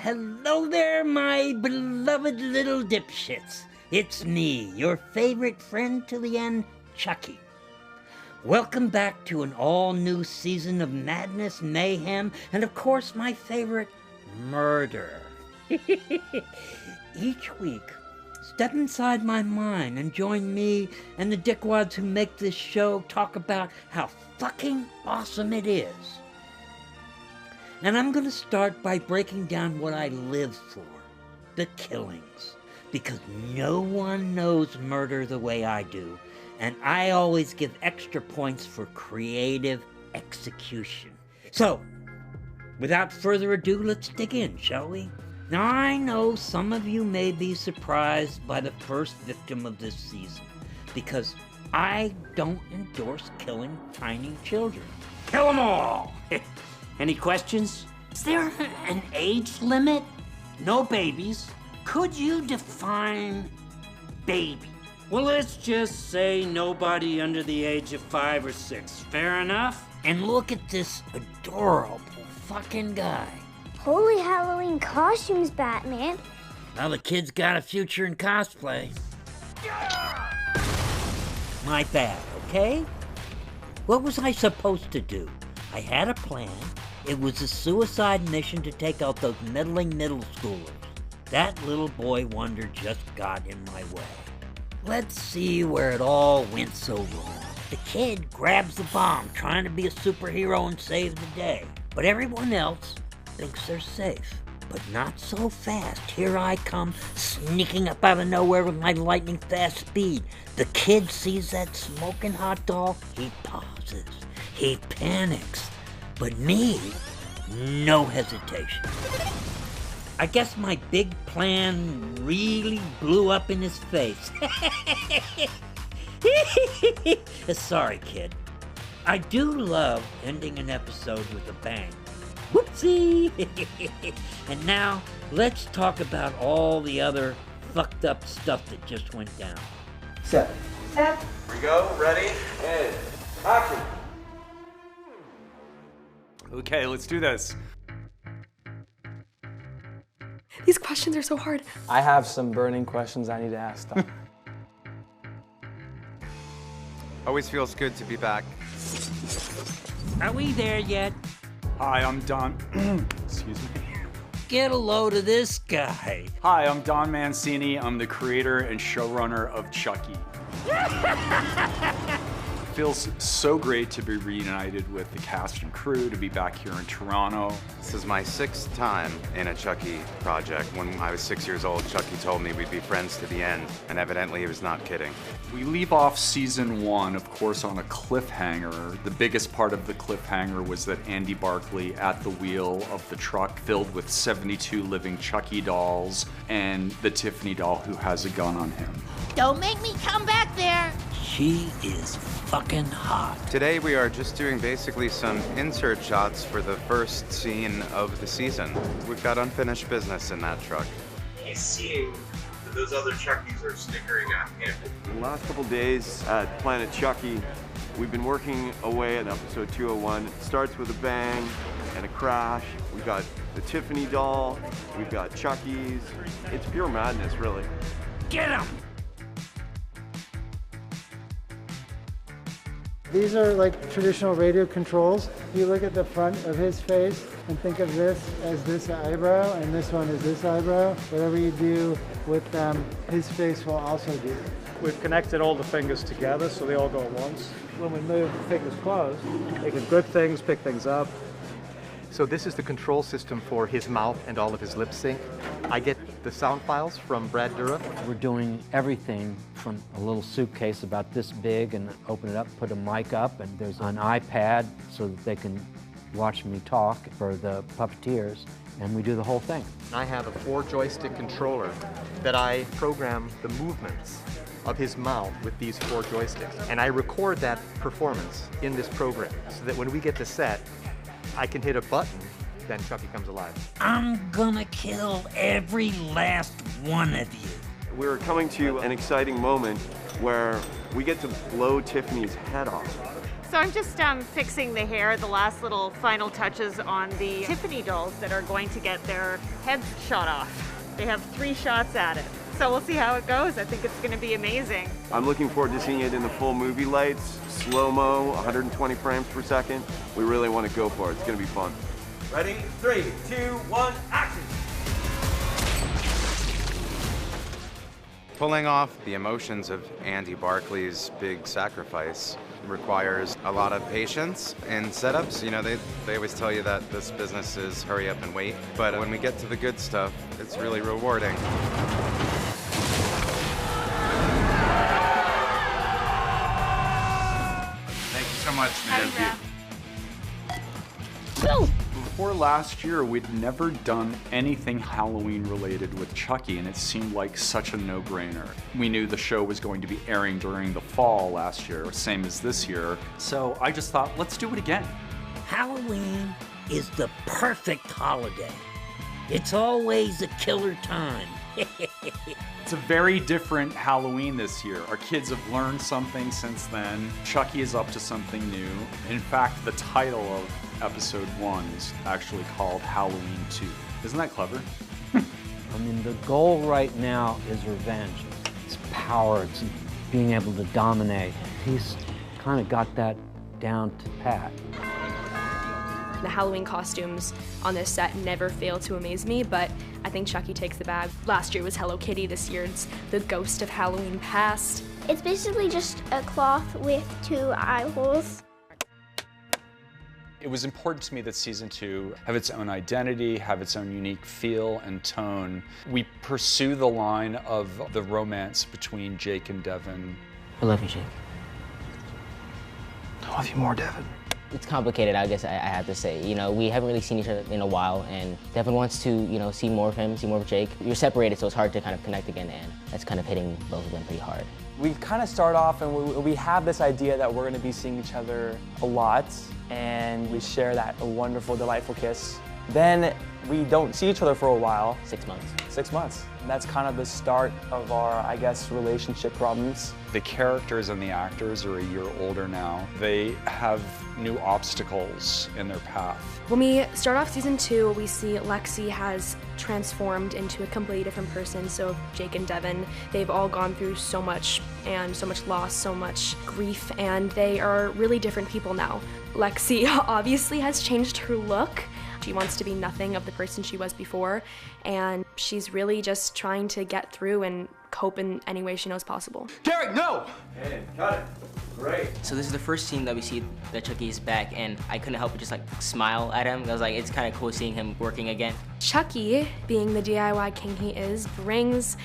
hello there, my beloved little dipshits. It's me, your favorite friend to the end, Chucky. Welcome back to an all-new season of madness, mayhem, and of course my favorite, murder. Each week, step inside my mind and join me and the dickwads who make this show talk about how fucking awesome it is. And I'm going to start by breaking down what I live for, the killings, because no one knows murder the way I do, and I always give extra points for creative execution. So, without further ado, let's dig in, shall we? Now, I know some of you may be surprised by the first victim of this season, because I don't endorse killing tiny children. Kill them all! Any questions? Is there an age limit? No babies. Could you define baby? Well, let's just say nobody under the age of 5 or 6. Fair enough? And look at this adorable fucking guy. Holy Halloween costumes, Batman. Well, the kid's got a future in cosplay. My bad, okay? What was I supposed to do? I had a plan. It was a suicide mission to take out those meddling middle schoolers. That little boy wonder just got in my way. Let's see where it all went so wrong. The kid grabs the bomb, trying to be a superhero and save the day. But everyone else thinks they're safe. But not so fast. Here I come, sneaking up out of nowhere with my lightning fast speed. The kid sees that smoking hot doll. He pauses. He panics. But me, no hesitation. I guess my big plan really blew up in his face. Sorry, kid. I do love ending an episode with a bang. Whoopsie! And now, let's talk about all the other fucked up stuff that just went down. Set. Here we go, ready, and action. Okay, let's do this. These questions are so hard. I have some burning questions I need to ask them. Always feels good to be back. Are we there yet? Hi, I'm Don. Excuse me. Get a load of this guy. Hi, I'm Don Mancini. I'm the creator and showrunner of Chucky. It feels so great to be reunited with the cast and crew, to be back here in Toronto. This is my 6th time in a Chucky project. When I was 6 years old, Chucky told me we'd be friends to the end, and evidently he was not kidding. We leave off season 1, of course, on a cliffhanger. The biggest part of the cliffhanger was that Andy Barkley at the wheel of the truck filled with 72 living Chucky dolls and the Tiffany doll who has a gun on him. Don't make me come back there! She is fucking hot. Today we are just doing basically some insert shots for the first scene of the season. We've got unfinished business in that truck. He's seeing that those other Chuckies are snickering at him. In the last couple days at Planet Chucky, we've been working away at episode 201. It starts with a bang and a crash. We've got the Tiffany doll, we've got Chucky's. It's pure madness, really. Get him! These are like traditional radio controls. You look at the front of his face and think of this as this eyebrow, and this one is this eyebrow. Whatever you do with them, his face will also do. We've connected all the fingers together so they all go at once. When we move the fingers closed, they can grip things, pick things up. So this is the control system for his mouth and all of his lip sync. I get the sound files from Brad Dura. We're doing everything from a little suitcase about this big and open it up, put a mic up, and there's an iPad so that they can watch me talk for the puppeteers, and we do the whole thing. I have a 4-joystick controller that I program the movements of his mouth with these 4 joysticks. And I record that performance in this program so that when we get to set, I can hit a button, then Chucky comes alive. I'm gonna kill every last one of you. We're coming to an exciting moment where we get to blow Tiffany's head off. So I'm just fixing the hair, the last little final touches on the Tiffany dolls that are going to get their heads shot off. They have 3 shots at it. So we'll see how it goes. I think it's going to be amazing. I'm looking forward to seeing it in the full movie lights, slow-mo, 120 frames per second. We really want to go for it. It's going to be fun. Ready? 3, 2, 1, action! Pulling off the emotions of Andy Barclay's big sacrifice requires a lot of patience and setups. You know, they always tell you that this business is hurry up and wait, but when we get to the good stuff, it's really rewarding. Thank you so much, man. Before last year, we'd never done anything Halloween related with Chucky, and it seemed like such a no-brainer. We knew the show was going to be airing during the fall last year, same as this year, so I just thought, let's do it again. Halloween is the perfect holiday. It's always a killer time. It's a very different Halloween this year. Our kids have learned something since then. Chucky is up to something new. In fact, the title of episode 1 is actually called Halloween 2. Isn't that clever? I mean, the goal right now is revenge. It's power, it's being able to dominate. He's kind of got that down to pat. The Halloween costumes on this set never fail to amaze me, but I think Chucky takes the bag. Last year was Hello Kitty, this year it's the ghost of Halloween past. It's basically just a cloth with 2 eye holes. It was important to me that season 2 have its own identity, have its own unique feel and tone. We pursue the line of the romance between Jake and Devon. I love you, Jake. I love you more, Devon. It's complicated, I guess I have to say. You know, we haven't really seen each other in a while, and Devon wants to, you know, see more of him, see more of Jake. You're separated, so it's hard to kind of connect again, and that's kind of hitting both of them pretty hard. We kind of start off and we have this idea that we're going to be seeing each other a lot, and we share that wonderful, delightful kiss. Then we don't see each other for a while. 6 months. 6 months. And that's kind of the start of our, I guess, relationship problems. The characters and the actors are a year older now. They have new obstacles in their path. When we start off season 2, we see Lexy has transformed into a completely different person. So Jake and Devon, they've all gone through so much and so much loss, so much grief, and they are really different people now. Lexy obviously has changed her look. She wants to be nothing of the person she was before, and she's really just trying to get through and cope in any way she knows possible. Derek, no! And cut it. Great. So this is the first scene that we see that Chucky is back, and I couldn't help but just like smile at him. I was like, it's kind of cool seeing him working again. Chucky, being the DIY king he is, brings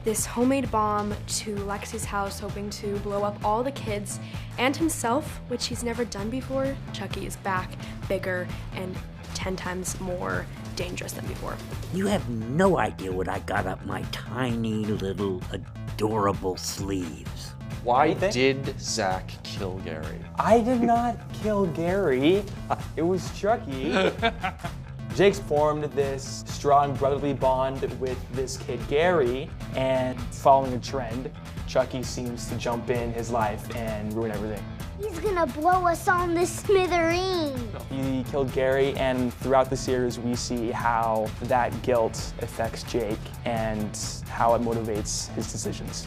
this homemade bomb to Lexy's house, hoping to blow up all the kids and himself, which he's never done before. Chucky is back, bigger, and 10 times more dangerous than before. You have no idea what I got up my tiny little adorable sleeves. Why did Zach kill Gary? I did not kill Gary. It was Chucky. Jake's formed this strong brotherly bond with this kid Gary, and following a trend, Chucky seems to jump in his life and ruin everything. He's gonna blow us on the smithereens. He killed Gary, and throughout the series we see how that guilt affects Jake and how it motivates his decisions.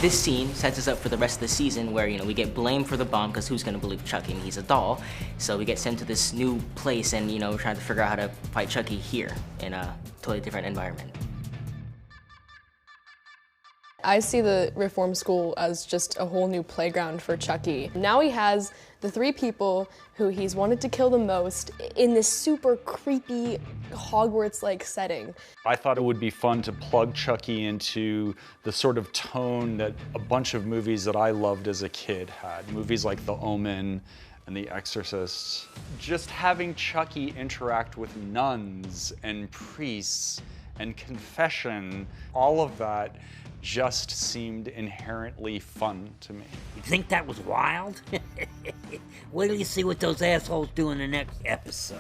This scene sets us up for the rest of the season where, you know, we get blamed for the bomb because who's gonna believe Chucky and he's a doll. So we get sent to this new place and, you know, we're trying to figure out how to fight Chucky here in a totally different environment. I see the reform school as just a whole new playground for Chucky. Now he has the 3 people who he's wanted to kill the most in this super creepy Hogwarts-like setting. I thought it would be fun to plug Chucky into the sort of tone that a bunch of movies that I loved as a kid had. Movies like The Omen and The Exorcist. Just having Chucky interact with nuns and priests and confession, all of that just seemed inherently fun to me. You think that was wild? Wait till you see what those assholes do in the next episode.